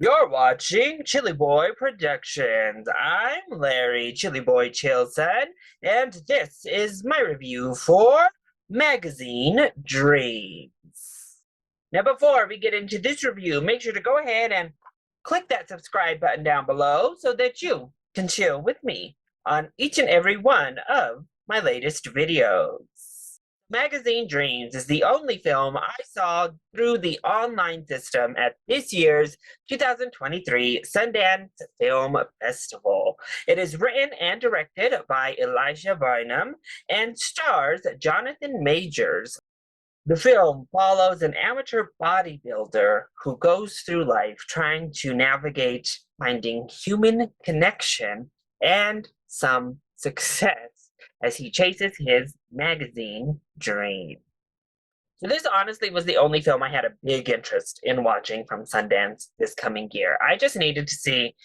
You're watching ChillyBoy Productions. I'm Larry ChillyBoy Chilson, and this is my review for Magazine Dreams. Now, before we get into this review, make sure to go ahead and click that subscribe button down below so that you can chill with me on each and every one of my latest videos. Magazine Dreams is the only film I saw through the online system at this year's 2023 Sundance Film Festival. It is written and directed by Elijah Bynum and stars Jonathan Majors. The film follows an amateur bodybuilder who goes through life trying to navigate finding human connection and some success as he chases his magazine dream. So this honestly was the only film I had a big interest in watching from Sundance this coming year. I just needed to see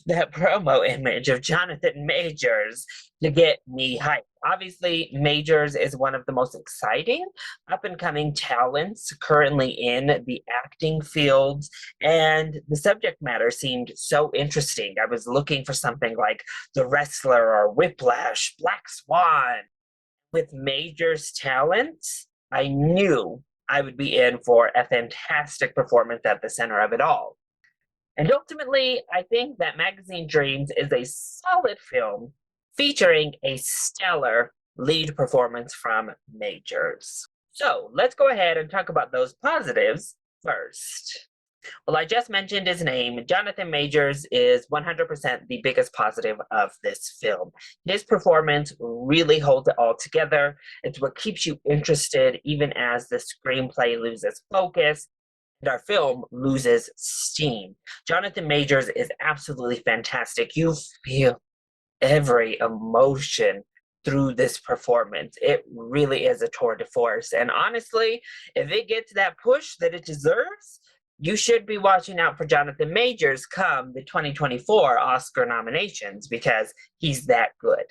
that promo image of Jonathan Majors to get me hyped. Obviously, Majors is one of the most exciting up-and-coming talents currently in the acting fields, and the subject matter seemed so interesting. I was looking for something like The Wrestler or Whiplash, Black Swan. With Majors' talents, I knew I would be in for a fantastic performance at the center of it all. And ultimately, I think that Magazine Dreams is a solid film featuring a stellar lead performance from Majors. So let's go ahead and talk about those positives first. Well, I just mentioned his name. Jonathan Majors is 100% the biggest positive of this film. His performance really holds it all together. It's what keeps you interested even as the screenplay loses focus and our film loses steam. Jonathan Majors is absolutely fantastic. You feel every emotion through this performance. It really is a tour de force. And honestly, if it gets that push that it deserves, you should be watching out for Jonathan Majors come the 2024 Oscar nominations because he's that good.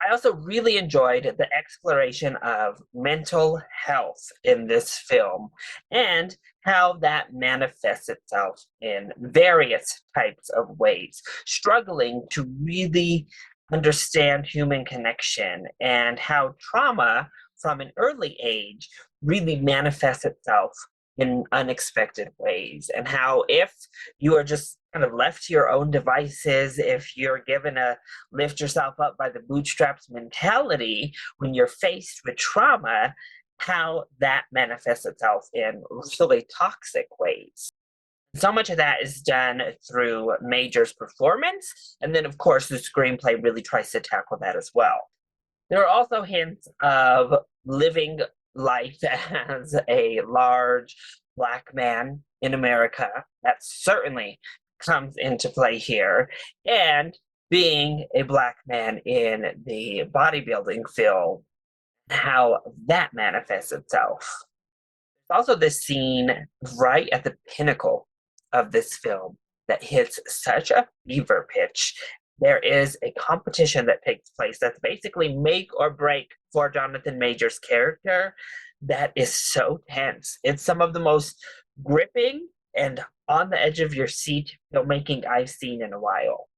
I also really enjoyed the exploration of mental health in this film and how that manifests itself in various types of ways, struggling to really understand human connection and how trauma from an early age really manifests itself in unexpected ways, and how if you are just kind of left to your own devices, if you're given a lift yourself up by the bootstraps mentality when you're faced with trauma, how that manifests itself in really toxic ways. So much of that is done through Major's performance, and then of course the screenplay really tries to tackle that as well. There are also hints of living life as a large Black man in America. That certainly comes into play here. And being a Black man in the bodybuilding field, how that manifests itself. Also, this scene right at the pinnacle of this film that hits such a fever pitch. There is a competition that takes place that's basically make or break for Jonathan Majors' character that is so tense. It's some of the most gripping and on the edge of your seat filmmaking I've seen in a while.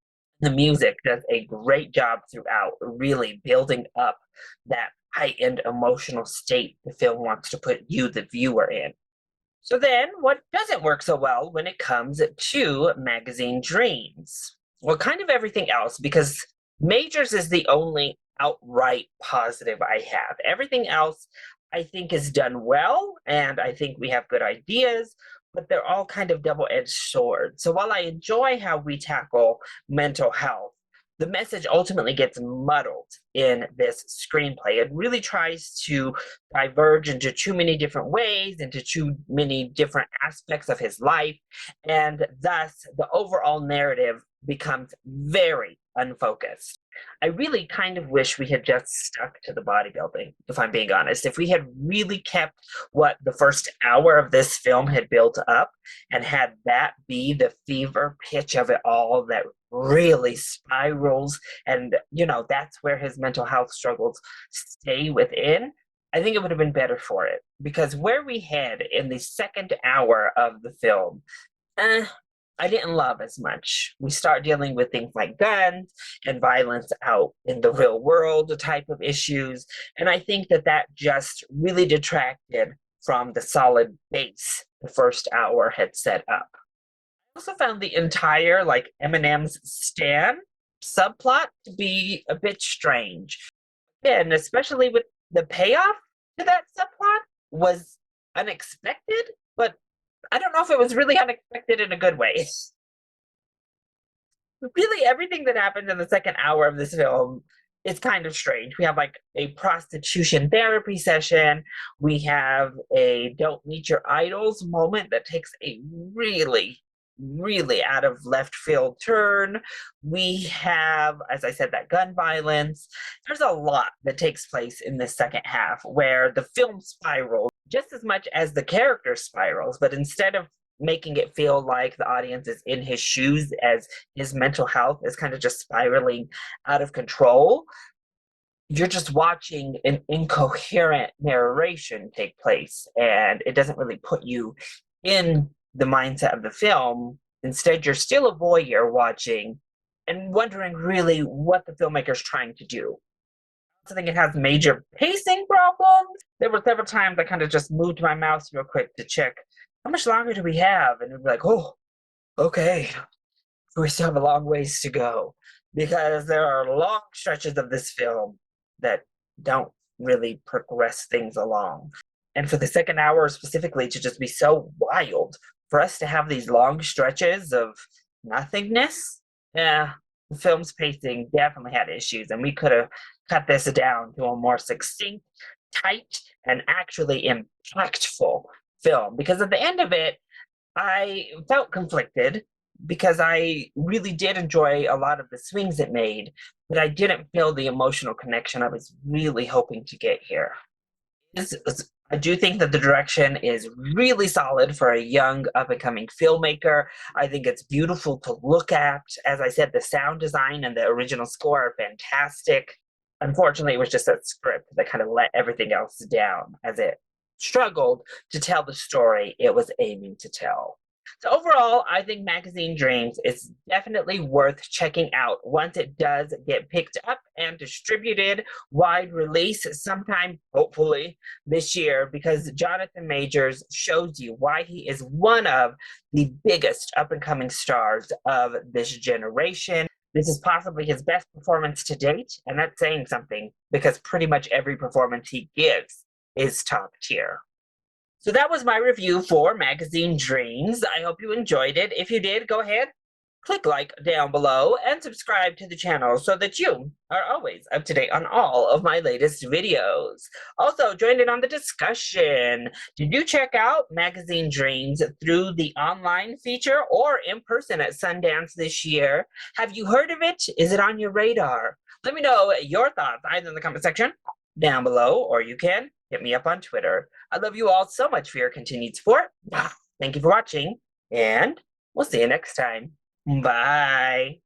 The music does a great job throughout, really building up that heightened emotional state the film wants to put you, the viewer, in. So then, what doesn't work so well when it comes to Magazine Dreams? Well, kind of everything else, because Majors is the only outright positive I have. Everything else I think is done well, and I think we have good ideas, but they're all kind of double-edged swords. So while I enjoy how we tackle mental health, the message ultimately gets muddled in this screenplay. It really tries to diverge into too many different ways, into too many different aspects of his life, and thus the overall narrative becomes very unfocused. I really kind of wish we had just stuck to the bodybuilding, if I'm being honest. If we had really kept what the first hour of this film had built up and had that be the fever pitch of it all that really spirals, and, you know, that's where his mental health struggles stay within, I think it would have been better for it. Because where we head in the second hour of the film, I didn't love as much. We start dealing with things like guns and violence out in the real world type of issues. And I think that that just really detracted from the solid base the first hour had set up. I also found the entire like Eminem's Stan subplot to be a bit strange. And especially with the payoff to that subplot was unexpected, but I don't know if it was really unexpected in a good way. Really, everything that happened in the second hour of this film is kind of strange. We have like a prostitution therapy session. We have a don't meet your idols moment that takes a really out of left field turn. We have, as I said, that gun violence. There's a lot that takes place in this second half where the film spirals just as much as the character spirals, but instead of making it feel like the audience is in his shoes as his mental health is kind of just spiraling out of control, you're just watching an incoherent narration take place, and it doesn't really put you in the mindset of the film. Instead, you're still a voyeur watching and wondering really what the filmmaker's trying to do. I think it has major pacing problems. There were several times I kind of just moved my mouse real quick to check how much longer do we have? And it'd be like, oh, okay, we still have a long ways to go. Because there are long stretches of this film that don't really progress things along. And for the second hour specifically to just be so wild, for us to have these long stretches of nothingness, yeah, the film's pacing definitely had issues, and we could have cut this down to a more succinct, tight, and actually impactful film. Because at the end of it, I felt conflicted because I really did enjoy a lot of the swings it made, but I didn't feel the emotional connection I was really hoping to get here. I do think that the direction is really solid for a young up-and-coming filmmaker. I think it's beautiful to look at. As I said, the sound design and the original score are fantastic. Unfortunately, it was just that script that kind of let everything else down as it struggled to tell the story it was aiming to tell. So overall, I think Magazine Dreams is definitely worth checking out once it does get picked up and distributed wide release sometime, hopefully, this year, because Jonathan Majors shows you why he is one of the biggest up-and-coming stars of this generation. This is possibly his best performance to date, and that's saying something because pretty much every performance he gives is top tier. So that was my review for Magazine Dreams. I hope you enjoyed it. If you did, go ahead, click like down below and subscribe to the channel so that you are always up to date on all of my latest videos. Also, join in on the discussion. Did you check out Magazine Dreams through the online feature or in person at Sundance this year? Have you heard of it? Is it on your radar? Let me know your thoughts either in the comment section down below, or you can hit me up on Twitter. I love you all so much for your continued support. Thank you for watching, and we'll see you next time. Bye.